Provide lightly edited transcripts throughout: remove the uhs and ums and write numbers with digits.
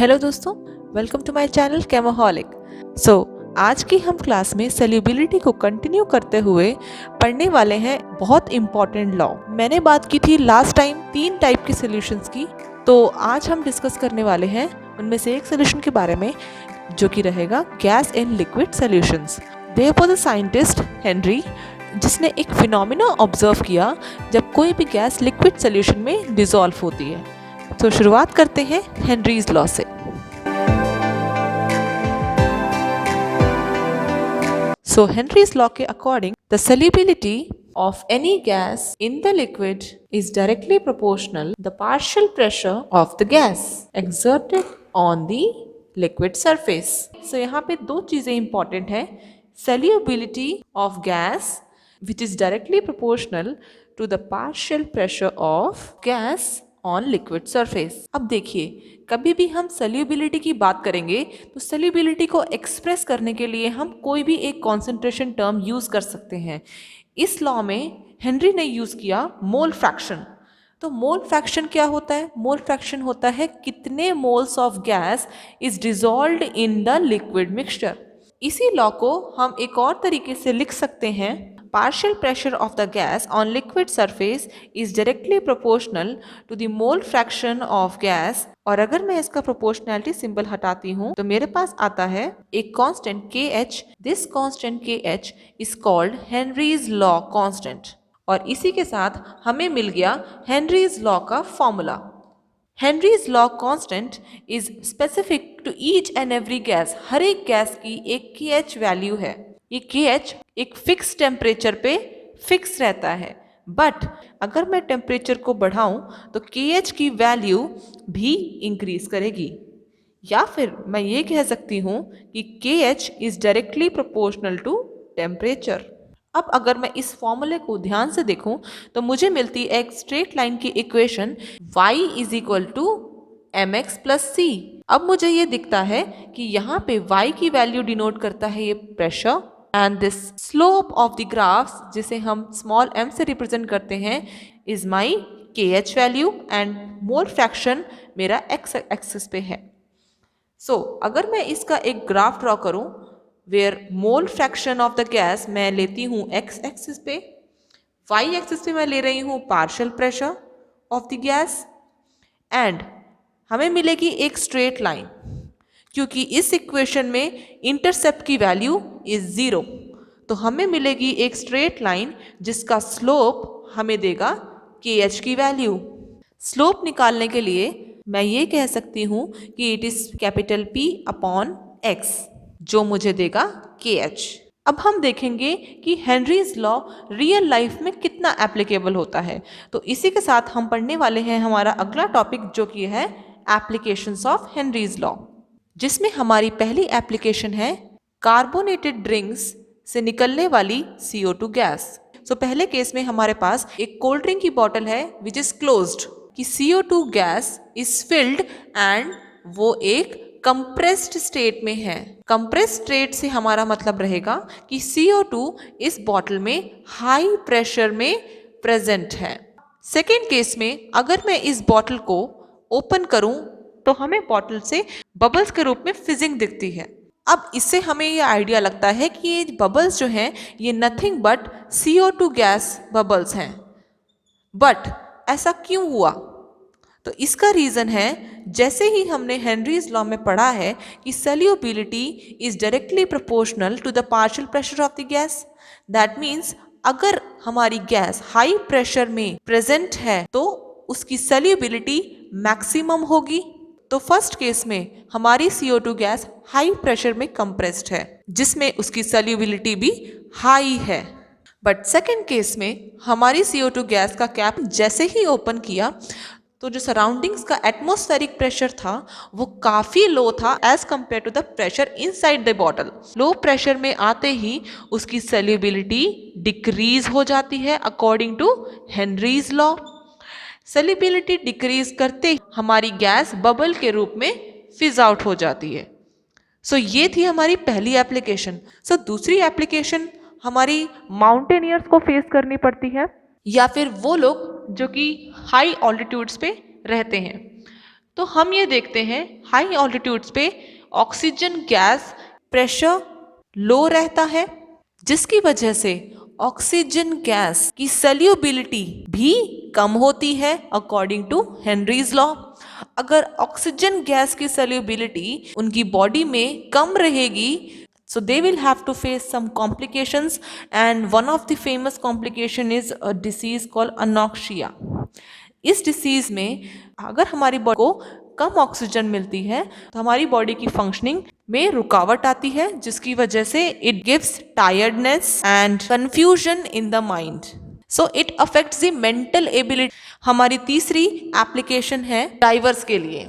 Hello दोस्तों, welcome to my channel केमोहॉलिक। आज की हम क्लास में सॉल्युबिलिटी को कंटिन्यू करते हुए पढ़ने वाले हैं बहुत इम्पॉर्टेंट लॉ। मैंने बात की थी लास्ट टाइम 3 टाइप के सॉल्यूशंस की, तो आज हम डिस्कस करने वाले हैं उनमें से एक सॉल्यूशन के बारे में जो कि रहेगा gas in liquid solutions. There was a scientist Henry जिसने एक फिनोमेना ऑब्जर्व किया जब कोई भी गैस लिक्विड सॉल्यूशन में डिसॉल्व होती है। तो शुरुआत करते हैं हेनरीज लॉ से। So Henry's law के according, the solubility of any gas in the liquid is directly proportional to the partial pressure of the gas exerted on the liquid surface. So यहाँ पे दो चीजें important है। Solubility of gas which is directly proportional to the partial pressure of gas on liquid surface. अब देखिए, कभी भी हम सॉल्युबिलिटी की बात करेंगे तो सॉल्युबिलिटी को एक्सप्रेस करने के लिए हम कोई भी एक कॉन्सेंट्रेशन टर्म यूज कर सकते हैं। इस लॉ में हेनरी ने यूज किया मोल फ्रैक्शन। तो मोल फ्रैक्शन क्या होता है? मोल फ्रैक्शन होता है कितने moles of gas is dissolved in the liquid mixture. इसी लॉ को हम एक और तरीके से लिख सकते हैं, partial pressure of the gas on liquid surface is directly proportional to the mole fraction of gas। और अगर मैं इसका प्रोपोर्शनैलिटी सिंबल हटाती हूँ तो मेरे पास आता है एक constant KH। This constant KH is called Henry's law constant. और इसी के साथ हमें मिल गया हेनरीज लॉ का formula. Henry's law constant is specific to each and every gas. हर एक गैस की एक KH वैल्यू है। ये KH एक फिक्स टेम्परेचर पे फिक्स रहता है, बट अगर मैं टेम्परेचर को बढ़ाऊं तो KH की वैल्यू भी इंक्रीज करेगी। या फिर मैं ये कह सकती हूं कि KH is directly proportional to temperature. अब अगर मैं इस फॉर्मूले को ध्यान से देखूं तो मुझे मिलती है एक स्ट्रेट लाइन की equation y is equal to mx plus c। अब मुझे ये दिखता है कि यहाँ पे y की वैल्यू डिनोट करता है ये pressure, and this slope of the graphs जिसे हम स्मॉल m से रिप्रेजेंट करते हैं is my KH value, and mole fraction मेरा x एक्सिस पे है। अगर मैं इसका एक ग्राफ ड्रॉ करूं where mole fraction of the gas मैं लेती हूँ x एक्सिस पे, y एक्सिस पे मैं ले रही हूँ partial pressure of the gas, and हमें मिलेगी एक स्ट्रेट लाइन क्योंकि इस इक्वेशन में इंटरसेप्ट की वैल्यू इज 0। तो हमें मिलेगी एक स्ट्रेट लाइन जिसका स्लोप हमें देगा KH की वैल्यू। स्लोप निकालने के लिए मैं ये कह सकती हूँ कि it is capital P upon X जो मुझे देगा KH। अब हम देखेंगे कि हेनरीज लॉ रियल लाइफ में कितना एप्लीकेबल होता है। तो इसी के साथ हम पढ़ने वाले हैं हमारा अगला टॉपिक जो कि है एप्लीकेशंस ऑफ हेनरीज लॉ, जिसमें हमारी पहली एप्लीकेशन है कार्बोनेटेड ड्रिंक्स से निकलने वाली CO2 गैस। पहले केस में हमारे पास एक कोल्ड ड्रिंक की बॉटल है विच इज क्लोज्ड कि CO2 gas is filled and वो एक कंप्रेस्ड स्टेट में है। कंप्रेस्ड स्टेट से हमारा मतलब रहेगा कि CO2 इस बॉटल में हाई प्रेशर में प्रेजेंट है। सेकेंड केस में अगर मैं इस बॉटल को ओपन करूं तो हमें बॉटल से बबल्स के रूप में फिजिंग दिखती है। अब इससे हमें ये आइडिया लगता है कि ये बबल्स जो हैं ये nothing but CO2 gas bubbles हैं। बट ऐसा क्यों हुआ? तो इसका रीजन है, जैसे ही हमने हेनरीज लॉ में पढ़ा है कि solubility is directly proportional to the partial pressure of the gas. That means अगर हमारी गैस हाई प्रेशर में प्रेजेंट है तो उसकी सॉल्युबिलिटी मैक्सिमम होगी। तो फर्स्ट केस में हमारी CO2 गैस हाई प्रेशर में कंप्रेस्ड है जिसमें उसकी सॉल्युबिलिटी भी हाई है। बट सेकेंड केस में हमारी CO2 गैस का कैप जैसे ही ओपन किया तो जो सराउंडिंग्स का एटमॉस्फेरिक प्रेशर था वो काफ़ी लो था as compare to the pressure inside the bottle. Low pressure में आते ही उसकी सॉल्युबिलिटी डिक्रीज हो जाती है according to Henry's law. Solubility decrease करते हमारी गैस बबल के रूप में फिज आउट हो जाती है। ये थी हमारी पहली एप्लीकेशन। दूसरी एप्लीकेशन हमारी माउंटेनियर्स को फेस करनी पड़ती है या फिर वो लोग जो कि हाई ऑल्टीट्यूड्स पे रहते हैं। तो हम ये देखते हैं हाई ऑल्टीट्यूड्स पे ऑक्सीजन गैस प्रेशर लो रहता है, जिसकी वजह से ऑक्सीजन गैस की सल्यूबिलिटी भी कम होती है अकॉर्डिंग टू हेनरीज लॉ। अगर ऑक्सीजन गैस की सल्यूबिलिटी उनकी बॉडी में कम रहेगी, so they will have to face some complications, and one of the famous complication is a disease called anoxia. इस डिसीज में अगर हमारी बॉडी को कम ऑक्सीजन मिलती है तो हमारी बॉडी की फंक्शनिंग में रुकावट आती है, जिसकी वजह से it gives tiredness and confusion in the mind, so it affects the mental ability. हमारी तीसरी एप्लीकेशन है डाइवर्स के लिए।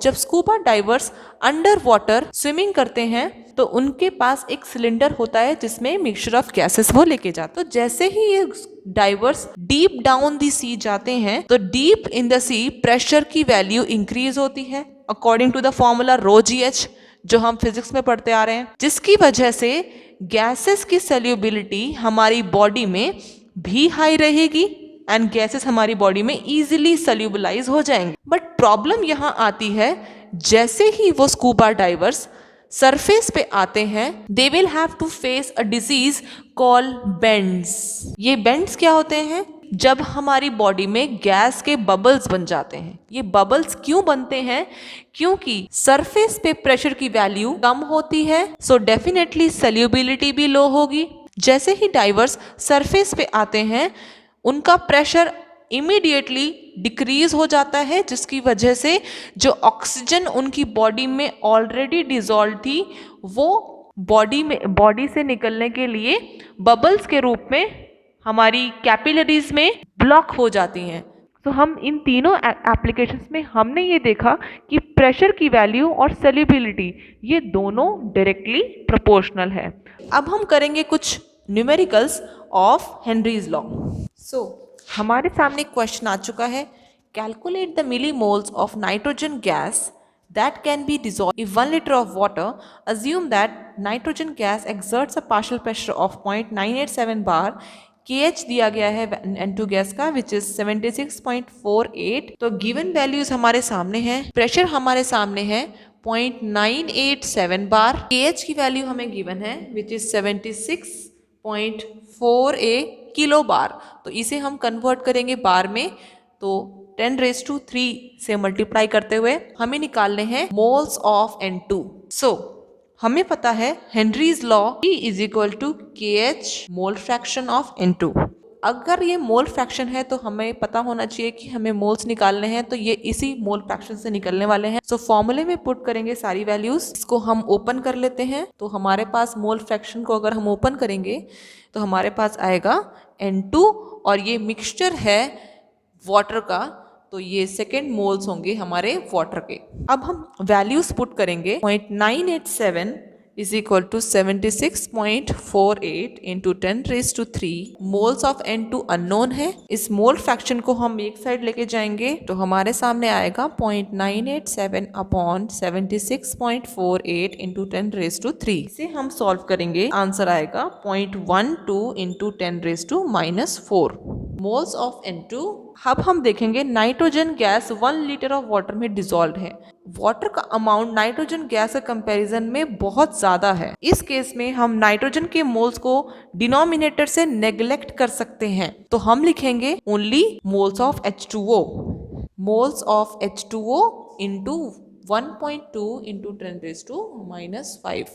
जब scuba divers under water swimming करते हैं तो उनके पास एक सिलेंडर होता है जिसमें मिक्सचर ऑफ गैसेस वो लेके जाते। तो जैसे ही ये divers deep down the sea जाते हैं तो deep in the sea pressure की वैल्यू इंक्रीज होती है according to the formula rho G H, जो हम फिजिक्स में पढ़ते आ रहे हैं, जिसकी वजह से गैसेस की सल्यूबिलिटी हमारी बॉडी में भी हाई रहेगी एंड गैसेस हमारी बॉडी में इजीली सल्यूबलाइज हो जाएंगे। बट प्रॉब्लम यहाँ आती है, जैसे ही वो स्कूबा डाइवर्स सरफेस पे आते हैं they will have to face a disease called bends. ये बेंड्स क्या होते हैं? जब हमारी बॉडी में गैस के बबल्स बन जाते हैं। ये बबल्स क्यों बनते हैं? क्योंकि सरफेस पे प्रेशर की वैल्यू कम होती है, सो डेफिनेटली सल्यूबिलिटी भी लो होगी। जैसे ही डाइवर्स सरफेस पे आते हैं उनका प्रेशर इमीडिएटली डिक्रीज हो जाता है, जिसकी वजह से जो ऑक्सीजन उनकी बॉडी में ऑलरेडी डिजॉल्व थी वो बॉडी से निकलने के लिए बबल्स के रूप में हमारी कैपिलरीज में ब्लॉक हो जाती हैं। तो हम इन तीनों एप्लीकेशंस में हमने ये देखा कि प्रेशर की वैल्यू और सल्यूबिलिटी ये दोनों डायरेक्टली प्रोपोर्शनल है। अब हम करेंगे कुछ न्यूमेरिकल्स ऑफ हेनरीज लॉ। हमारे सामने क्वेश्चन आ चुका है, calculate the millimoles of nitrogen gas that can be dissolved in 1 liter of water. Assume that nitrogen gas exerts a partial pressure of 0.987 bar. KH दिया गया है N2 गैस का which is 76.48। तो given values हमारे सामने हैं, pressure हमारे सामने है 0.987 बार, KH की वैल्यू हमें गिवन है which is 76.48 किलो बार। तो इसे हम कन्वर्ट करेंगे बार में, तो 10⁻³ से मल्टीप्लाई करते हुए हमें निकालने हैं मोल्स ऑफ N2। हमें पता है Henry's law E is equal to KH mole fraction of N2। अगर ये मोल फ्रैक्शन है तो हमें पता होना चाहिए कि हमें मोल्स निकालने हैं, तो ये इसी मोल फ्रैक्शन से निकलने वाले हैं। फॉर्मूले में पुट करेंगे सारी वैल्यूज। इसको हम ओपन कर लेते हैं, तो हमारे पास मोल फ्रैक्शन को अगर हम ओपन करेंगे तो हमारे पास आएगा N2 और ये मिक्सचर है वाटर का, तो ये सेकेंड मोल्स होंगे हमारे वाटर के। अब हम वैल्यूज पुट करेंगे, 0.987 is equal to 76.48 into 10⁻³ moles of N2 unknown है। इस मोल फ्रैक्शन को हम एक साइड लेके जाएंगे तो हमारे सामने आएगा 0.987 अपॉन 76.48 इंटू 10⁻³ इसे हम सॉल्व करेंगे, आंसर आएगा 0.12 इंटू 10⁻⁻4 मोल्स ऑफ N2। अब हम देखेंगे nitrogen gas 1 litre of water में डिसॉल्व है। वाटर का अमाउंट नाइट्रोजन गैस के कंपैरिजन में बहुत ज्यादा है। इस केस में हम नाइट्रोजन के मोल्स को डिनोमिनेटर से नेग्लेक्ट कर सकते हैं, तो हम लिखेंगे only moles of H2O। Moles of H2O into 1.2 into 10⁻⁻5।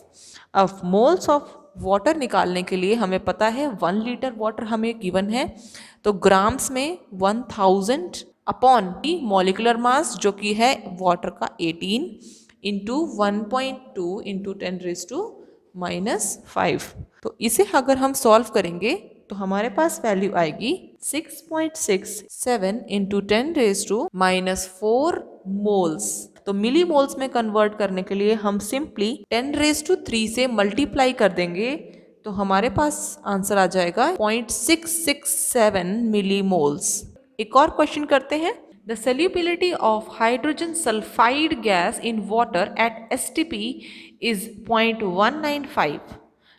अब मोल्स ऑफ वाटर निकालने के लिए हमें पता है 1 लीटर वाटर हमें गिवन है, तो ग्राम्स में 1000 अपॉन मॉलिकुलर मास जो कि है वाटर का 18 इंटू 1.2 इंटू 10⁻⁻5। तो इसे अगर हम सॉल्व करेंगे तो हमारे पास वैल्यू आएगी 6.67 इंटू 10⁻⁻4 मोल्स। तो मिली मोल्स में कन्वर्ट करने के लिए हम सिंपली 10⁻³ से मल्टीप्लाई कर देंगे, तो हमारे पास आंसर आ जाएगा 0.667 मिली मोल्स। एक और क्वेश्चन करते हैं, the solubility of hydrogen sulphide gas in water at STP is 0.195।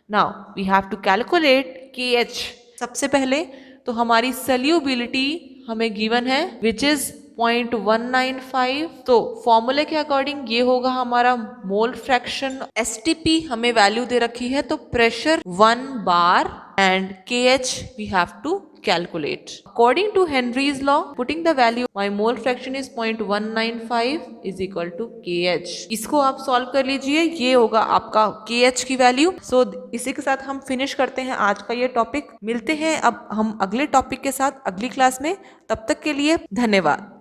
Now we have to calculate KH। सबसे पहले तो हमारी सल्यूबिलिटी हमें गिवन है विच इज 0.195। तो फॉर्मूले के अकॉर्डिंग ये होगा हमारा मोल फ्रैक्शन। एसटीपी हमें वैल्यू दे रखी है, तो pressure 1 bar and kh we have to calculate. According to Henry's law, putting the value my mole fraction is 0.195 is equal to kh. इसको आप सॉल्व कर लीजिए, ये होगा आपका kh की वैल्यू। सो इसी के साथ हम फिनिश करते हैं आज का ये टॉपिक। मिलते हैं अब हम अगले टॉपिक के साथ अगली क्लास में। तब तक के लिए धन्यवाद।